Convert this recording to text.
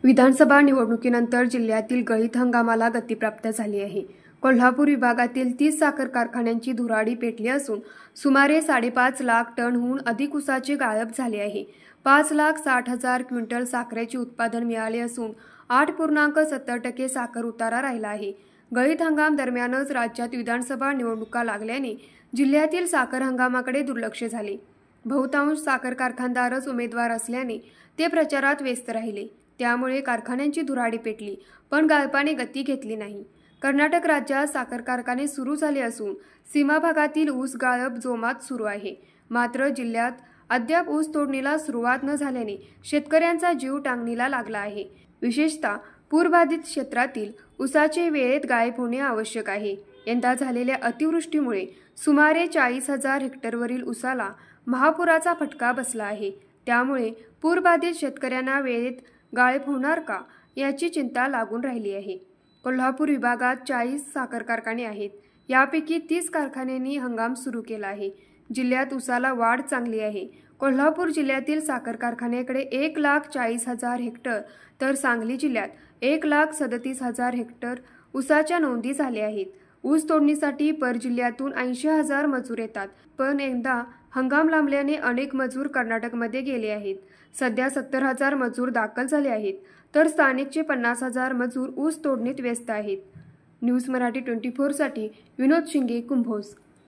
विधानसभा निवडणुकीनंतर जिल्ह्यातील गळीत हंगामाला गती प्राप्त झाली आहे। कोल्हापूर विभागातील 30 साखर कारखान्यांची धुराडी पेटली असून सुमारे 5.5 लाख टनहून अधिक ऊसाचे गाळप झाले आहे। 5,60,000 क्विंटल साखरेचे उत्पादन मिळाले असून 8.70% साखर उतारा राहिला आहे। गळीत हंगाम दरम्यानच राज्यात विधानसभा निवडणुका लागल्याने जिल्ह्यातील साखर हंगामाकडे दुर्लक्ष झाले। बहुतांश साखर कारखानदारच उमेदवार असल्याने ते प्रचारात व्यस्त राहिले। त्यामुळे कारखान्यांची धुराडी पेटली, पण गाळपाने गती घेतली नाही। कर्नाटक राज्यात साखर कारखाने सुरू झाले असून सीमा भागातील ऊस गाळप जोमात सुरू आहे। मात्र जिल्ह्यात अद्याप ऊस तोडणीला सुरुवात न झाल्याने शेतकऱ्यांचा जीव टांगणीला लागला आहे। विशेषतः पूरबाधित क्षेत्रातील ऊसाचे वेळेत गाळप होणे आवश्यक आहे। यंदा झालेल्या अतिवृष्टीमुळे सुमारे 40,000 हेक्टरवरील ऊसाला महापुराचा फटका बसला आहे। त्यामुळे पूरबाधित शेतकऱ्यांना वेळेत गाळप होणार का याची चिंता लागून राहिली आहे। कोल्हापूर विभागात 40 साखर कारखाने आहेत। यापैकी 30 कारखान्यांनी हंगाम सुरू केला आहे। जिल्ह्यात ऊसाला वाढ चांगली आहे। कोल्हापूर जिल्ह्यातील साखर कारखान्याकडे 1,40,000 हेक्टर तर सांगली जिल्ह्यात 1,37,000 हेक्टर ऊसाच्या नोंदी झाल्या आहेत। ऊस तोडणीसाठी पर जिल्ह्यातून 80,000 मजूर येतात, पण यंदा हंगाम लांबल्याने अनेक मजूर कर्नाटकमध्ये गेले आहेत। सध्या 70,000 मजूर दाखल झाले आहेत, तर स्थानिकचे 50,000 मजूर ऊस तोडणीत व्यस्त आहेत। न्यूज मराठी 24 साठी विनोद शिंगे, कुंभोज।